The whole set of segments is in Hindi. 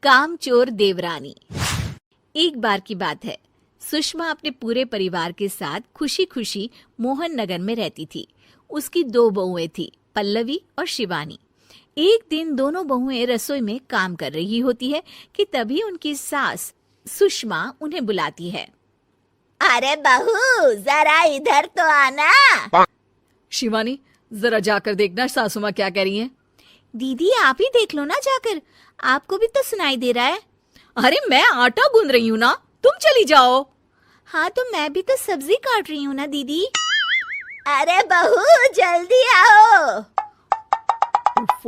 कामचोर देवरानी। एक बार की बात है, सुषमा अपने पूरे परिवार के साथ खुशी खुशी मोहन नगर में रहती थी। उसकी 2 बहुएं थी, पल्लवी और शिवानी। एक दिन दोनों बहुएं रसोई में काम कर रही होती है कि तभी उनकी सास सुषमा उन्हें बुलाती है। अरे बहू, जरा इधर तो आना। शिवानी, जरा जाकर देखना सासू माँ क्या कह रही हैं। दीदी आप ही देख लो ना जाकर, आपको भी तो सुनाई दे रहा है। अरे मैं आटा गूंद रही हूँ ना, तुम चली जाओ। हाँ तो मैं भी तो सब्जी काट रही हूँ ना दीदी। अरे बहू जल्दी आओ।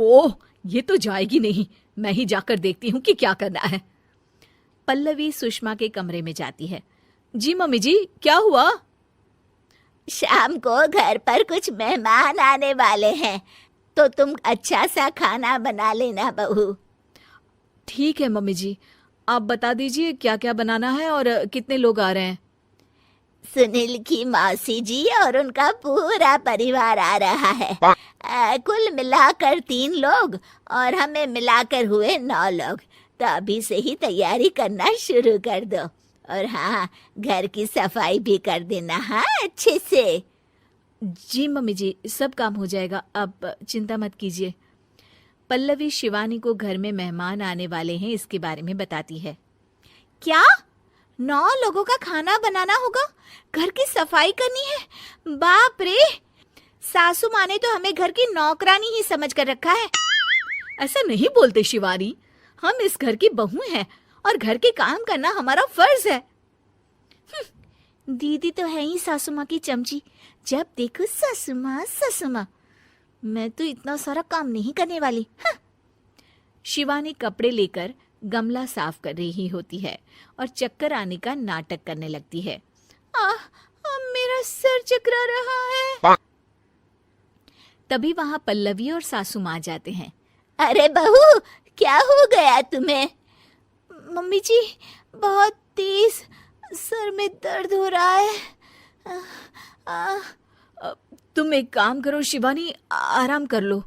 ओह, ये तो जाएगी नहीं, मैं ही जाकर देखती हूँ कि क्या करना है। पल्लवी सुषमा के कमरे में जाती है। जी मम्मी जी, क्या हुआ? शाम को घर पर कुछ मेहमान आने वाले हैं, तो तुम अच्छा सा खाना बना लेना बहू। ठीक है मम्मी जी, आप बता दीजिए क्या क्या बनाना है और कितने लोग आ रहे हैं। सुनील की मौसी जी और उनका पूरा परिवार आ रहा है। कुल मिलाकर 3 लोग और हमें मिलाकर हुए 9 लोग। तो अभी से ही तैयारी करना शुरू कर दो। और हाँ, घर की सफाई भी कर देना, हाँ अच्छे से। जी मम्मी जी, सब काम हो जाएगा, आप चिंता मत कीजिए। पल्लवी शिवानी को घर में मेहमान आने वाले हैं इसके बारे में बताती है। क्या 9 लोगों का खाना बनाना होगा, घर की सफाई करनी है? बाप रे, सासू माँ ने तो हमें घर की नौकरानी ही समझ कर रखा है। ऐसा नहीं बोलते शिवानी, हम इस घर की बहू हैं और घर के काम करना हमारा फर्ज है। दीदी तो है ही सासू माँ की चमची, जब देखो सासू माँ सासू माँ। मैं तो इतना सारा काम नहीं करने वाली। शिवानी कपड़े लेकर गमला साफ कर रही होती है और चक्कर आने का नाटक करने लगती है। मेरा सर चकरा रहा है। तभी वहां पल्लवी और सासू माँ जाते हैं। अरे बहू, क्या हो गया तुम्हें? मम्मी जी, बहुत तेज सर में दर्द हो रहा है। तुम एक काम करो शिवानी, आराम कर लो।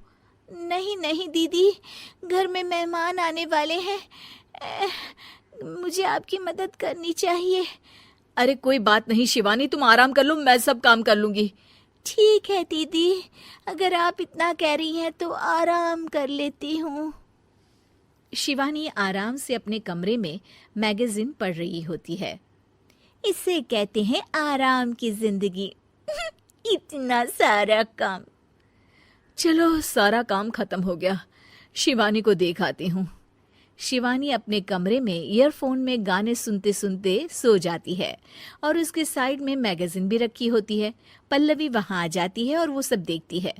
नहीं नहीं दीदी, घर में मेहमान आने वाले हैं, मुझे आपकी मदद करनी चाहिए। अरे कोई बात नहीं शिवानी, तुम आराम कर लो, मैं सब काम कर लूंगी। ठीक है दीदी, अगर आप इतना कह रही हैं तो आराम कर लेती हूँ। शिवानी आराम से अपने कमरे में मैगजीन पढ़ रही होती है। इसे कहते हैं आराम की जिंदगी। इतना सारा काम। चलो, सारा काम खत्म हो गया, शिवानी को देख आती हूँ। शिवानी अपने कमरे में ईयरफोन में गाने सुनते सुनते सो जाती है और उसके साइड में मैगजीन भी रखी होती है। पल्लवी वहां आ जाती है और वो सब देखती है।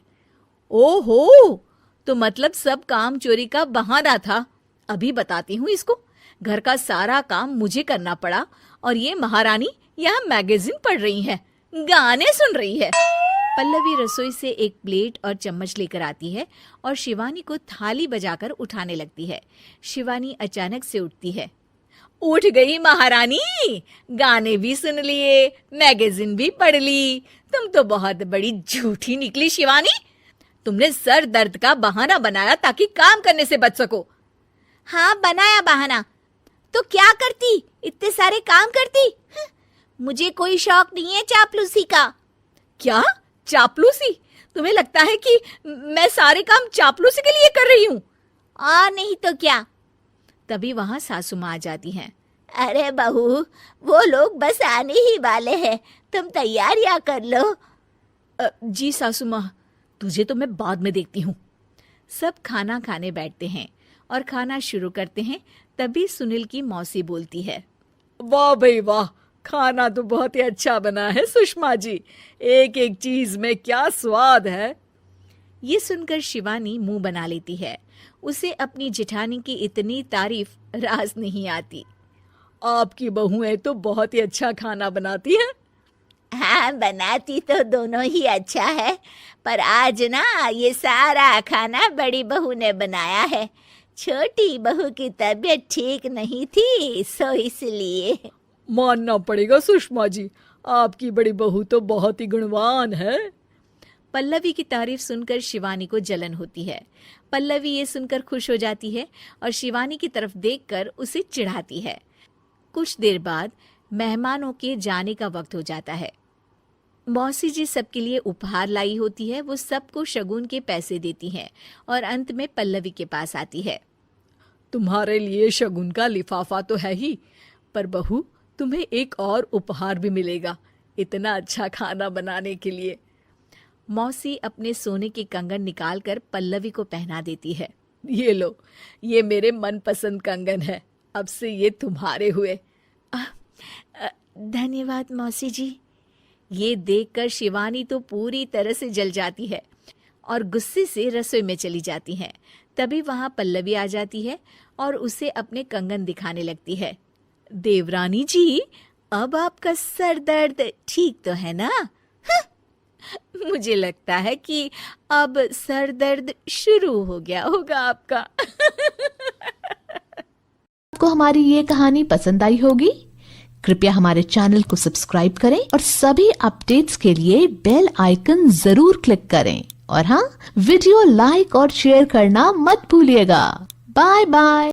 ओहो, तो मतलब सब काम चोरी का बहाना था। अभी बताती हूँ इसको। घर का सारा काम मुझे करना पड़ा और ये महारानी यहाँ मैगजीन पढ़ रही है, गाने सुन रही है। पल्लवी रसोई से एक प्लेट और चम्मच लेकर आती है और शिवानी को थाली बजाकर उठाने लगती है। शिवानी अचानक से उठती है। उठ गई महारानी, गाने भी सुन लिए, मैगजीन भी पढ़ ली। तुम तो बहुत बड़ी झूठी निकली शिवानी। तुमने सर दर्द का बहाना बनाया ताकि काम करने से बच सको। हाँ बनाया बहाना, तो क्या करती, इतने सारे काम करती। मुझे कोई शौक नहीं है चापलूसी का। क्या चापलूसी? तुम्हें लगता है कि मैं सारे काम चापलूसी के लिए कर रही हूँ? और नहीं तो क्या। तभी वहां सासू माँ आ जाती हैं। अरे बहू, वो लोग बस आने ही वाले हैं, तुम तैयारियां कर लो। जी सासू माँ, तुझे तो मैं बाद में देखती हूँ। सब खाना खाने बैठते हैं और खाना शुरू करते हैं। तभी सुनील की मौसी बोलती है। वाह भाई वाह, खाना तो बहुत ही अच्छा बना है सुषमा जी, एक एक चीज में क्या स्वाद है। ये सुनकर शिवानी मुंह बना लेती है। उसे अपनी जेठानी की इतनी तारीफ रास नहीं आती। आपकी बहुएं तो बहुत ही अच्छा खाना बनाती हैं। हाँ बनाती तो दोनों ही अच्छा है, पर आज ना ये सारा खाना बड़ी बहू ने बनाया है। छोटी बहू की तबीयत ठीक नहीं थी, सो इसलिए। मानना पड़ेगा सुषमा जी, आपकी बड़ी बहू तो बहुत ही गुणवान है। पल्लवी की तारीफ सुनकर शिवानी को जलन होती है। पल्लवी ये सुनकर खुश हो जाती है और शिवानी की तरफ देखकर उसे चिढ़ाती है। कुछ देर बाद मेहमानों के जाने का वक्त हो जाता है। मौसी जी सबके लिए उपहार लाई होती है। वो सबको शगुन के पैसे देती हैं और अंत में पल्लवी के पास आती है। तुम्हारे लिए शगुन का लिफाफा तो है ही, पर बहू तुम्हें एक और उपहार भी मिलेगा इतना अच्छा खाना बनाने के लिए। मौसी अपने सोने के कंगन निकालकर पल्लवी को पहना देती है। ये लो, ये मेरे मनपसंद कंगन है, अब से ये तुम्हारे हुए। धन्यवाद मौसी जी। ये देखकर शिवानी तो पूरी तरह से जल जाती है और गुस्से से रसोई में चली जाती है। तभी वहां पल्लवी आ जाती है और उसे अपने कंगन दिखाने लगती है। देवरानी जी, अब आपका सर दर्द ठीक तो है ना? मुझे लगता है कि अब सर दर्द शुरू हो गया होगा आपका। आपको हमारी ये कहानी पसंद आई होगी। कृपया हमारे चैनल को सब्सक्राइब करें और सभी अपडेट्स के लिए बेल आइकन जरूर क्लिक करें। और हाँ, वीडियो लाइक और शेयर करना मत भूलिएगा। Bye bye.